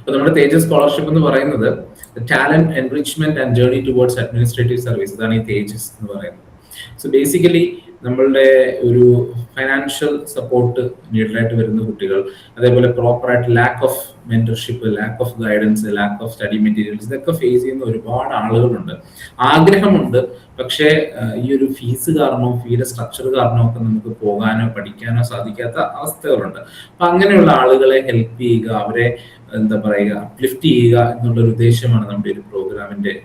അപ്പോൾ നമ്മുടെ തേജസ് സ്കോളർഷിപ്പ് എന്ന് പറയുന്നത് talent enrichment and journey towards administrative service, ഇതാണ് ഈ തേജസ് എന്ന് പറയുന്നത്. സോ ബേസിക്കലി നമ്മളുടെ ഒരു ഫൈനാൻഷ്യൽ സപ്പോർട്ട് നീഡായിട്ട് വരുന്ന കുട്ടികൾ, അതേപോലെ പ്രോപ്പറായിട്ട് lack of mentorship, lack of guidance, lack of study materials, ഇതൊക്കെ ഫേസ് ചെയ്യുന്ന ഒരുപാട് ആളുകളുണ്ട്. ആഗ്രഹമുണ്ട്, പക്ഷേ ഈ ഒരു ഫീസ് കാരണമോ ഫീയുടെ സ്ട്രക്ചർ കാരണമോ ഒക്കെ നമുക്ക് പോകാനോ പഠിക്കാനോ സാധിക്കാത്ത അവസ്ഥകളുണ്ട്. അപ്പൊ അങ്ങനെയുള്ള ആളുകളെ ഹെൽപ്പ് ചെയ്യുക, അവരെ എന്താ പറയുക, അപ്ലിഫ്റ്റ് ചെയ്യുക എന്നുള്ളൊരു ഉദ്ദേശമാണ് നമ്മുടെ ഒരു പ്രോഗ്രാമിന്റെ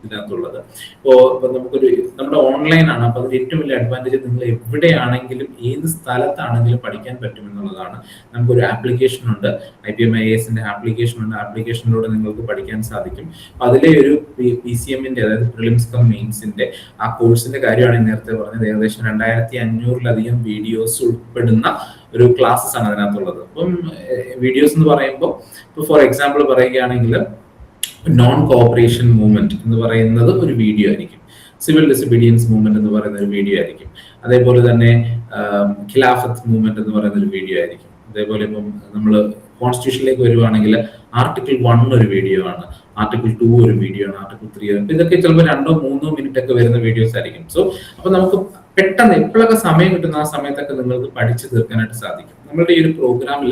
ഇതിനകത്തുള്ളത്. ഇപ്പോ നമുക്കൊരു നമ്മുടെ ഓൺലൈനാണ്, അപ്പൊ അതിന്റെ ഏറ്റവും വലിയ അഡ്വാൻറ്റേജ് നിങ്ങൾ എവിടെയാണെങ്കിലും ഏത് സ്ഥലത്താണെങ്കിലും പഠിക്കാൻ പറ്റും എന്നുള്ളതാണ്. നമുക്കൊരു ആപ്ലിക്കേഷൻ ഉണ്ട്, IPMIS ആപ്ലിക്കേഷൻ ഉണ്ട്. ആപ്ലിക്കേഷനിലൂടെ നിങ്ങൾക്ക് പഠിക്കാൻ സാധിക്കും. അതിലെ ഒരു PCMന്റെ, അതായത് പ്രിലിംസ് കം മെയിൻസിന്റെ ആ കോഴ്സിന്റെ കാര്യമാണ് നേരത്തെ പറഞ്ഞത്. ഏകദേശം 2500-ലധികം വീഡിയോസ് ഉൾപ്പെടുന്ന ഒരു ക്ലാസ്സസ് ആണ് അതിനകത്തുള്ളത്. അപ്പം വീഡിയോസ് എന്ന് പറയുമ്പോൾ ഇപ്പൊ ഫോർ എക്സാമ്പിൾ പറയുകയാണെങ്കിൽ നോൺ കോഓപ്പറേഷൻ മൂവ്മെന്റ് എന്ന് പറയുന്നത് ഒരു വീഡിയോ ആയിരിക്കും. സിവിൽ ഡിസൊബീഡിയൻസ് മൂവ്മെന്റ് എന്ന് പറയുന്ന ഒരു വീഡിയോ ആയിരിക്കും. അതേപോലെ തന്നെ ഖിലാഫത്ത് മൂവ്മെന്റ് എന്ന് പറയുന്ന ഒരു വീഡിയോ ആയിരിക്കും. അതേപോലെ ഇപ്പം നമ്മൾ കോൺസ്റ്റിറ്റ്യൂഷനിലേക്ക് വരുവാണെങ്കിൽ ആർട്ടിക്കിൾ 1 ഒരു വീഡിയോ ആണ്, ആർട്ടിക്കിൾ 2 ഒരു വീഡിയോ ആണ്, ആർട്ടിക്കിൾ 3 ഇതൊക്കെ ചിലപ്പോൾ 2-3 മിനിറ്റ് ഒക്കെ വരുന്ന വീഡിയോസ് ആയിരിക്കും. സോ അപ്പൊ നമുക്ക് പെട്ടെന്ന് എപ്പോഴൊക്കെ സമയം കിട്ടുന്ന ആ സമയത്തൊക്കെ നിങ്ങൾക്ക് പഠിച്ചു തീർക്കാനായിട്ട് സാധിക്കും. നമ്മുടെ ഈ ഒരു പ്രോഗ്രാമിൽ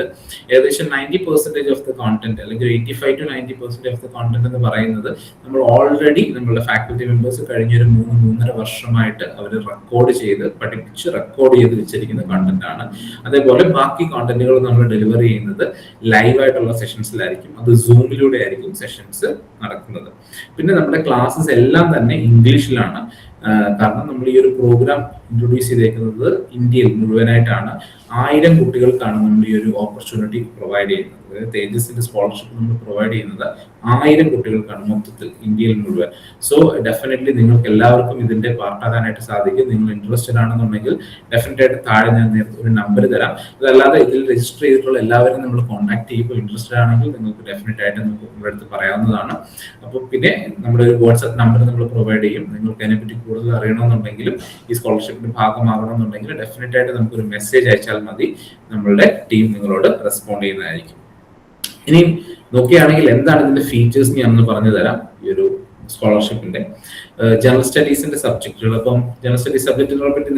ഏകദേശം 90% ഓഫ് ദ കോണ്ടന്റ്, അല്ലെങ്കിൽ 85-90% ഓഫ് ദ കോണ്ടന്റ് എന്ന് പറയുന്നത് നമ്മൾ ഓൾറെഡി നമ്മളുടെ ഫാക്കൽറ്റി മെമ്പേഴ്സ് കഴിഞ്ഞൊരു 3-3.5 വർഷമായിട്ട് അവർ റെക്കോർഡ് ചെയ്ത് പഠിപ്പിച്ച് റെക്കോർഡ് ചെയ്ത് വെച്ചിരിക്കുന്ന കോണ്ടന്റ് ആണ്. അതേപോലെ ബാക്കി കോണ്ടന്റുകൾ നമ്മൾ ഡെലിവറി ചെയ്യുന്നത് ലൈവായിട്ടുള്ള സെഷൻസിലായിരിക്കും. അത് സൂമിലൂടെ ആയിരിക്കും സെഷൻസ് നടക്കുന്നത്. പിന്നെ നമ്മുടെ ക്ലാസ്സസ് എല്ലാം തന്നെ ഇംഗ്ലീഷിലാണ്. കാരണം നമ്മൾ ഈ ഒരു പ്രോഗ്രാം ഇൻട്രൊഡ്യൂസ് ചെയ്തേക്കുന്നത് ഇന്ത്യയിൽ മുഴുവനായിട്ടാണ്. 1000 കുട്ടികൾക്കാണ് നമ്മൾ ഈ ഒരു ഓപ്പർച്യൂണിറ്റി പ്രൊവൈഡ് ചെയ്യുന്നത്. തേജസിന്റെ സ്കോളർഷിപ്പ് നമ്മൾ പ്രൊവൈഡ് ചെയ്യുന്നത് 1000 കുട്ടികൾക്കാണ് മൊത്തത്തിൽ ഇന്ത്യയിൽ മുഴുവൻ. സോ ഡെഫിനറ്റ്ലി നിങ്ങൾക്ക് എല്ലാവർക്കും ഇതിന്റെ പാർട്ടാകാനായിട്ട് സാധിക്കും. നിങ്ങൾ ഇൻട്രസ്റ്റഡ് ആണെന്നുണ്ടെങ്കിൽ ഡെഫിനറ്റ് ആയിട്ട് താഴെ ഞാൻ ഒരു നമ്പർ തരാം. അതല്ലാതെ ഇതിൽ രജിസ്റ്റർ ചെയ്തിട്ടുള്ള എല്ലാവരും നമ്മൾ കോൺടാക്ട് ചെയ്യുമ്പോൾ ഇൻട്രസ്റ്റഡ് ആണെങ്കിൽ നിങ്ങൾക്ക് ഡെഫിനറ്റ് ആയിട്ട് നമുക്ക് നമ്മുടെ അടുത്ത് പറയാവുന്നതാണ്. അപ്പോൾ പിന്നെ നമ്മുടെ ഒരു വാട്സ്ആപ്പ് നമ്പർ നമ്മൾ പ്രൊവൈഡ് ചെയ്യും. നിങ്ങൾക്ക് അതിനെപ്പറ്റി കൂടുതൽ അറിയണമെന്നുണ്ടെങ്കിലും ഈ സ്കോളർഷിപ്പിന്റെ ഭാഗമാകണമെന്നുണ്ടെങ്കിൽ ഡെഫിനറ്റ് ആയിട്ട് നമുക്കൊരു മെസ്സേജ് അയച്ചാൽ മതി. നമ്മളുടെ ടീം നിങ്ങളോട് റെസ്പോണ്ട് ചെയ്യുന്നതായിരിക്കും. ഇനി നോക്കുകയാണെങ്കിൽ എന്താണ് ഇതിന്റെ ഫീച്ചേഴ്സ് ഞാനൊന്ന് പറഞ്ഞു തരാം. ഈ ഒരു സ്കോളർഷിപ്പിന്റെ ജനറൽ സ്റ്റഡീസിന്റെ സബ്ജക്റ്റുകൾ, അപ്പം ജനറൽ സ്റ്റഡീസ് സബ്ജക്റ്റുകളെ പറ്റി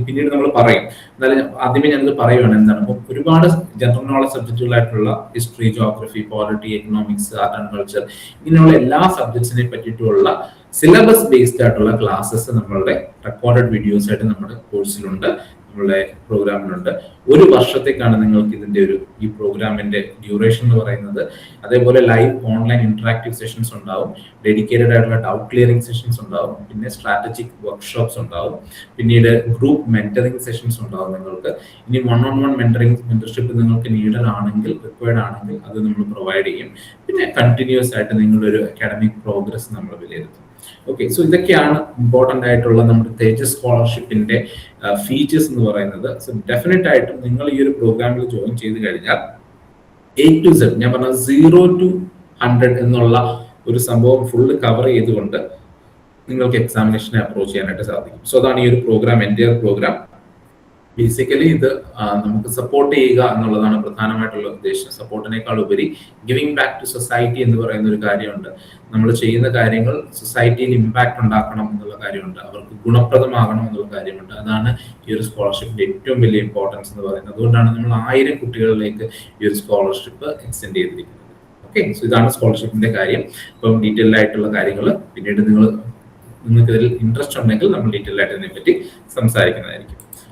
പിന്നീട് നമ്മൾ പറയും. എന്നാലും ആദ്യമേ ഞാനത് പറയുവാണ് എന്താണ്. അപ്പം ഒരുപാട് ജനറൽ നോളജ് സബ്ജക്റ്റുകളായിട്ടുള്ള history, geography, polity, economics, art and culture, ഇങ്ങനെയുള്ള എല്ലാ സബ്ജക്ട്സിനെ പറ്റിയിട്ടുള്ള സിലബസ് ബേസ്ഡ് ആയിട്ടുള്ള ക്ലാസ്സസ് നമ്മളുടെ റെക്കോർഡഡ് വീഡിയോസ് ആയിട്ട് നമ്മുടെ കോഴ്സിലുണ്ട്, നമ്മളുടെ പ്രോഗ്രാമിലുണ്ട്. 1 വർഷത്തേക്കാണ് നിങ്ങൾക്ക് ഇതിന്റെ ഈ പ്രോഗ്രാമിന്റെ ഡ്യൂറേഷൻ എന്ന് പറയുന്നത്. അതേപോലെ ലൈവ് ഓൺലൈൻ ഇന്ററാക്റ്റീവ് സെഷൻസ് ഉണ്ടാവും, ഡെഡിക്കേറ്റഡ് ആയിട്ടുള്ള ഡൗട്ട് ക്ലിയറിംഗ് സെഷൻസ് ഉണ്ടാവും, പിന്നെ സ്ട്രാറ്റജിക് വർക്ക്ഷോപ്സ് ഉണ്ടാവും, പിന്നീട് ഗ്രൂപ്പ് മെന്ററിംഗ് സെഷൻസ് ഉണ്ടാവും നിങ്ങൾക്ക്. ഇനി 1-on-1 മെന്റർഷിപ്പ് നിങ്ങൾക്ക് നീഡഡ് ആണെങ്കിൽ, റിക്വയർഡ് ആണെങ്കിൽ അത് നമ്മൾ പ്രൊവൈഡ് ചെയ്യും. പിന്നെ കണ്ടിന്യൂസ് ആയിട്ട് നിങ്ങളുടെ ഒരു അക്കാഡമിക് പ്രോഗ്രസ് നമ്മൾ വിലയിരുത്തും. ഓക്കെ, സോ ഇതൊക്കെയാണ് ഇമ്പോർട്ടന്റ് ആയിട്ടുള്ള നമ്മുടെ തേജസ് സ്കോളർഷിപ്പിന്റെ ഫീച്ചേഴ്സ് എന്ന് പറയുന്നത്. സോ ഡെഫിനറ്റ് ആയിട്ടും നിങ്ങൾ ഈ ഒരു പ്രോഗ്രാമിൽ ജോയിൻ ചെയ്ത് കഴിഞ്ഞാൽ A to Z, ഞാൻ പറഞ്ഞ 0 to 100 എന്നുള്ള ഒരു സംഭവം ഫുള്ള് കവർ ചെയ്തുകൊണ്ട് നിങ്ങൾക്ക് എക്സാമിനേഷനെ അപ്രോച്ച് ചെയ്യാനായിട്ട് സാധിക്കും. സോ അതാണ് ഈ ഒരു പ്രോഗ്രാം, എൻ്റെ പ്രോഗ്രാം. ബേസിക്കലി ഇത് നമുക്ക് സപ്പോർട്ട് ചെയ്യുക എന്നുള്ളതാണ് പ്രധാനമായിട്ടുള്ള ഉദ്ദേശം. സപ്പോർട്ടിനേക്കാൾ ഉപരി ഗിവിംഗ് ബാക്ക് ടു സൊസൈറ്റി എന്ന് പറയുന്ന ഒരു കാര്യമുണ്ട്. നമ്മൾ ചെയ്യുന്ന കാര്യങ്ങൾ സൊസൈറ്റിയിൽ ഇമ്പാക്ട് ഉണ്ടാക്കണം എന്നുള്ള കാര്യമുണ്ട്, അവർക്ക് ഗുണപ്രദമാകണം എന്നുള്ള കാര്യമുണ്ട്. അതാണ് ഈ ഒരു സ്കോളർഷിപ്പിന്റെ ഏറ്റവും വലിയ ഇമ്പോർട്ടൻസ് എന്ന് പറയുന്നത്. അതുകൊണ്ടാണ് നമ്മൾ 1000 കുട്ടികളിലേക്ക് ഈ ഒരു സ്കോളർഷിപ്പ് എക്സ്റ്റെൻഡ് ചെയ്തിരിക്കുന്നത്. ഓക്കെ, സോ ഇതാണ് സ്കോളർഷിപ്പിന്റെ കാര്യം. ഇപ്പം ഡീറ്റെയിൽഡ് ആയിട്ടുള്ള കാര്യങ്ങൾ പിന്നീട് നിങ്ങൾക്ക് ഇതിൽ ഇൻട്രസ്റ്റ് ഉണ്ടെങ്കിൽ നമ്മൾ ഡീറ്റെയിൽഡ് ആയിട്ട് ഇതിനെപ്പറ്റി സംസാരിക്കുന്നതായിരിക്കും.